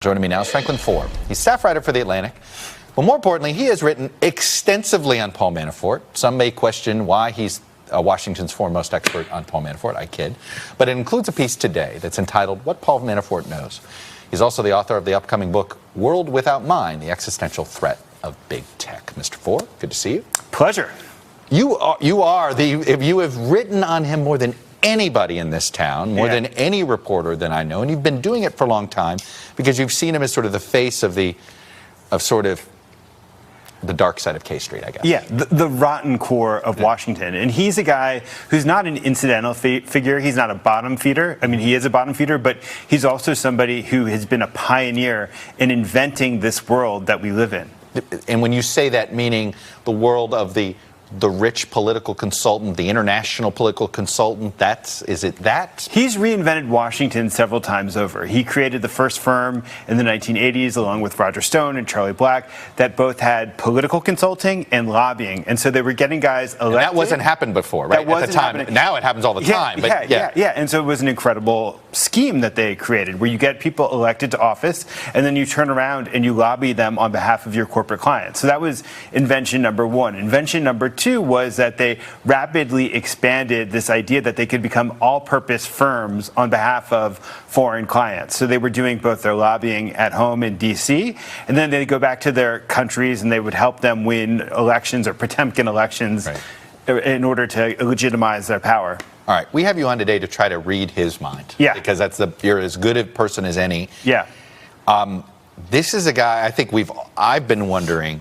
Joining me now is Franklin Foer. He's staff writer for The Atlantic. But more importantly, he has written extensively on Paul Manafort. Some may question why he's Washington's foremost expert on Paul Manafort. I kid. But it includes a piece today that's entitled What Paul Manafort Knows. He's also the author of the upcoming book, World Without Mine, The Existential Threat of Big Tech. Mr. Foer, good to see you. Pleasure. You have written on him more than anybody in this town, more than any reporter that I know, and you've been doing it for a long time because you've seen him as sort of the face of the dark side of K Street, I guess. Yeah, the rotten core of Washington. And he's a guy who's not an incidental figure. He's not a bottom feeder. I mean, he is a bottom feeder, but he's also somebody who has been a pioneer in inventing this world that we live in. And when you say that, meaning the world of the rich political consultant, the international political consultant, is it that? He's reinvented Washington several times over. He created the first firm in the 1980s, along with Roger Stone and Charlie Black, that both had political consulting and lobbying. And so they were getting guys elected. And that wasn't happened before, right? That wasn't at the time. happening. Now it happens all the time. Yeah. And so it was an incredible scheme that they created, where you get people elected to office, and then you turn around and you lobby them on behalf of your corporate clients. So that was invention number one. Invention number two was that they rapidly expanded this idea that they could become all-purpose firms on behalf of foreign clients. So they were doing both their lobbying at home in D.C., and then they'd go back to their countries and they would help them win elections or Potemkin elections in order to legitimize their power. All right, we have you on today to try to read his mind. Yeah. Because you're as good a person as any. Yeah. This is a guy I've been wondering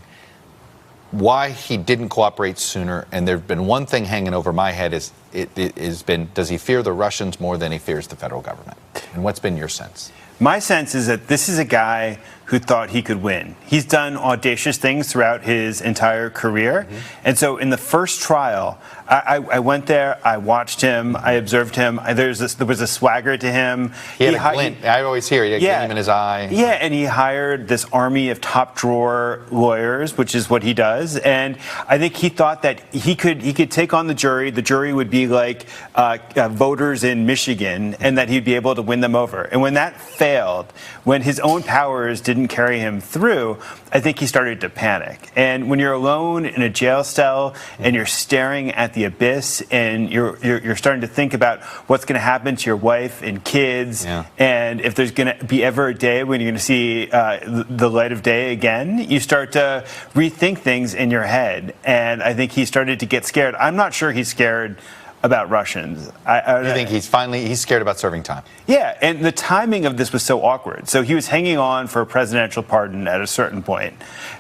why he didn't cooperate sooner, and there's been one thing hanging over my head does he fear the Russians more than he fears the federal government? And what's been your sense? My sense is that this is a guy who thought he could win. He's done audacious things throughout his entire career. And so in the first trial, I went there, I watched him, I observed him. There was a swagger to him. He had a glint. I always hear he had a gleam in his eye. Yeah, and he hired this army of top drawer lawyers, which is what he does. And I think he thought that he could take on the jury. The jury would be like voters in Michigan, and that he'd be able to win them over. And when that failed, when his own powers didn't carry him through, I think he started to panic. And when you're alone in a jail cell and you're staring at the abyss and you're starting to think about what's going to happen to your wife and kids, and if there's going to be ever a day when you're going to see the light of day again, you start to rethink things in your head. And I think he started to get scared. I'm not sure he's scared about Russians. You think he's scared about serving time? Yeah, and the timing of this was so awkward. So he was hanging on for a presidential pardon at a certain point.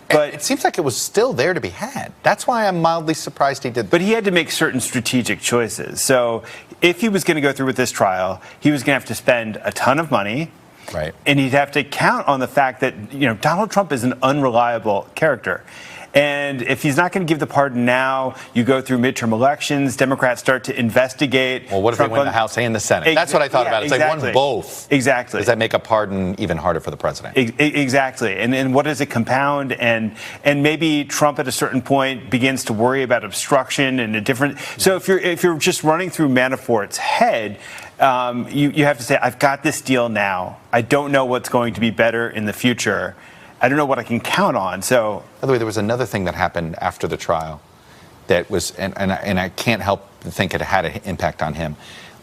But it seems like it was still there to be had. That's why I'm mildly surprised he did. But he had to make certain strategic choices. So if he was going to go through with this trial, he was going to have to spend a ton of money. Right. And he'd have to count on the fact that, Donald Trump is an unreliable character. And if he's not going to give the pardon now, you go through midterm elections, Democrats start to investigate. Well, what if they win the House and the Senate? That's what I thought about it. It's like one both. Exactly. Does that make a pardon even harder for the president? Exactly. And then what does it compound? And maybe Trump at a certain point begins to worry about obstruction and a different. So if you're just running through Manafort's head, you have to say, I've got this deal now. I don't know what's going to be better in the future. I don't know what I can count on. So, by the way, there was another thing that happened after the trial that was, and I can't help but think it had an impact on him.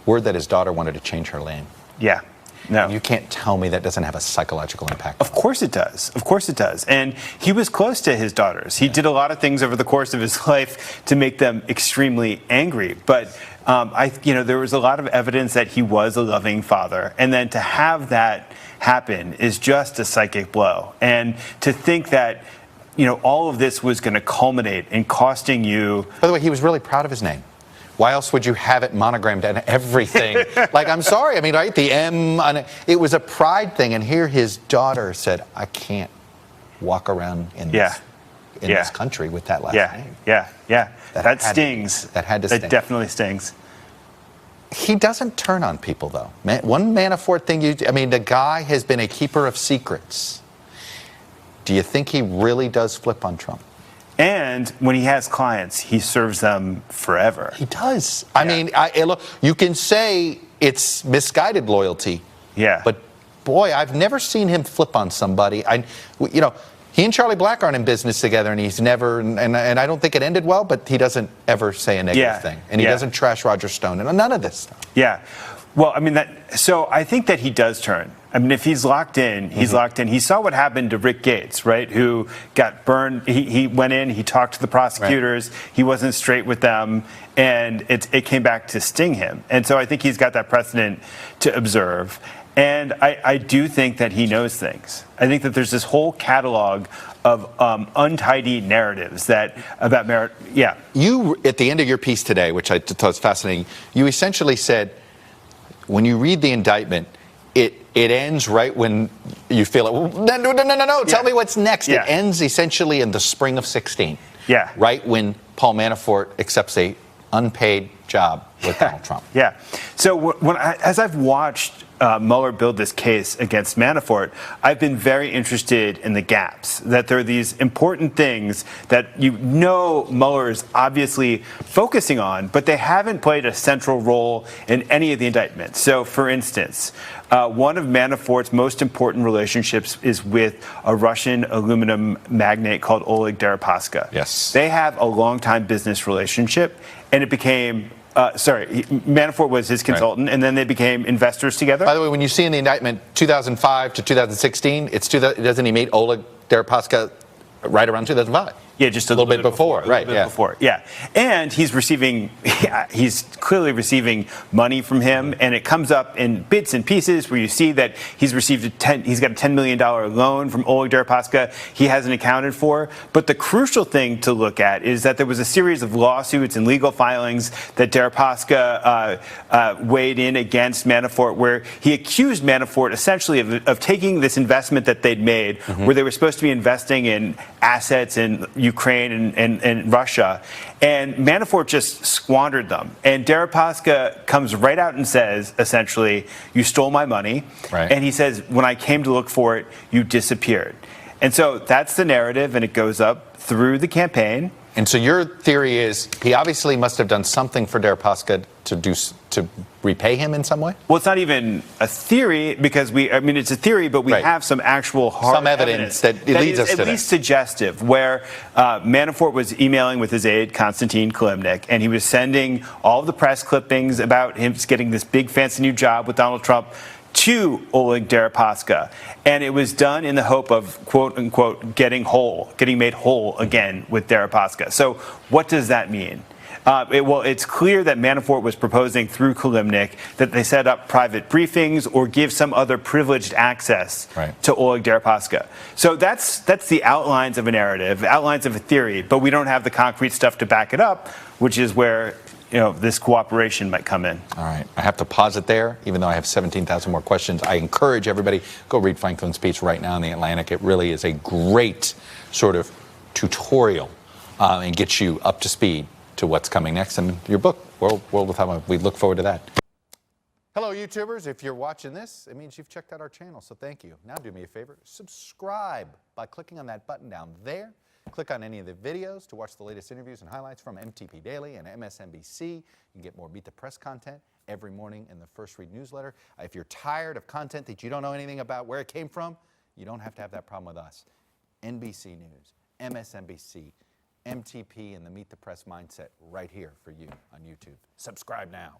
Word that his daughter wanted to change her name. Yeah. No. And you can't tell me that doesn't have a psychological impact. Of course it does. Of course it does. And he was close to his daughters. He did a lot of things over the course of his life to make them extremely angry. But there was a lot of evidence that he was a loving father. And then to have that happen is just a psychic blow. And to think that, all of this was going to culminate in costing you. By the way, he was really proud of his name. Why else would you have it monogrammed and everything? I'm sorry. I mean, right? The M on it. It was a pride thing. And here his daughter said, I can't walk around in this country with that last name. Yeah. That stings. That had to sting. That definitely stings. He doesn't turn on people, though. One Manafort thing, the guy has been a keeper of secrets. Do you think he really does flip on Trump? And when he has clients, he serves them forever. He does. I mean, look, you can say it's misguided loyalty. Yeah. But boy, I've never seen him flip on somebody. He and Charlie Black aren't in business together, and he's never, and I don't think it ended well, but he doesn't ever say a negative thing. And he doesn't trash Roger Stone and none of this stuff. Yeah. Well, I mean, so I think that he does turn. I mean, if he's locked in, he's locked in. He saw what happened to Rick Gates, right, who got burned. He went in, he talked to the prosecutors, he wasn't straight with them, and it came back to sting him. And so I think he's got that precedent to observe. And I do think that he knows things. I think that there's this whole catalog of untidy narratives about merit. Yeah. You, at the end of your piece today, which I thought was fascinating, you essentially said, when you read the indictment, it ends right when you feel it. No. Tell me what's next. Yeah. It ends essentially in the spring of 16. Yeah. Right when Paul Manafort accepts a unpaid job with Donald Trump. Yeah. So as I've watched Mueller build this case against Manafort, I've been very interested in the gaps, that there are these important things that Mueller is obviously focusing on, but they haven't played a central role in any of the indictments. So, for instance, one of Manafort's most important relationships is with a Russian aluminum magnate called Oleg Deripaska. Yes. They have a long-time business relationship, and it became Manafort was his consultant, and then they became investors together. By the way, when you see in the indictment 2005 to 2016, doesn't he meet Oleg Deripaska right around 2005? Yeah, just a little bit before, right? Yeah, before. Yeah, and he's clearly receiving money from him, and it comes up in bits and pieces where you see that he's got a $10 million loan from Oleg Deripaska he hasn't accounted for. But the crucial thing to look at is that there was a series of lawsuits and legal filings that Deripaska weighed in against Manafort, where he accused Manafort essentially of taking this investment that they'd made, where they were supposed to be investing in assets in Ukraine and Russia, and Manafort just squandered them. And Deripaska comes right out and says, essentially, you stole my money. Right. And he says, when I came to look for it, you disappeared. And so that's the narrative, and it goes up through the campaign. And so your theory is he obviously must have done something for Deripaska to repay him in some way? Well, it's not even a theory because it's a theory, but we have some actual hard evidence that leads us to at least suggestive, where Manafort was emailing with his aide, Konstantin Kilimnik, and he was sending all of the press clippings about him getting this big fancy new job with Donald Trump to Oleg Deripaska. And it was done in the hope of, quote unquote, getting made whole again with Deripaska. So what does that mean? It's clear that Manafort was proposing through Kilimnik that they set up private briefings or give some other privileged access to Oleg Deripaska. So that's the outlines of a narrative, outlines of a theory, but we don't have the concrete stuff to back it up, which is where this cooperation might come in. All right. I have to pause it there, even though I have 17,000 more questions. I encourage everybody, go read Franklin's piece right now in The Atlantic. It really is a great sort of tutorial and gets you up to speed to what's coming next. And your book, World with How we look forward to that. Hello, YouTubers. If you're watching this, it means you've checked out our channel, so thank you. Now do me a favor, subscribe by clicking on that button down there. Click on any of the videos to watch the latest interviews and highlights from MTP Daily and MSNBC. You can get more Beat the Press content every morning in the First Read newsletter. If you're tired of content that you don't know anything about where it came from, you don't have to have that problem with us. NBC News, MSNBC, MTP, and the Meet the Press mindset right here for you on YouTube. Subscribe now.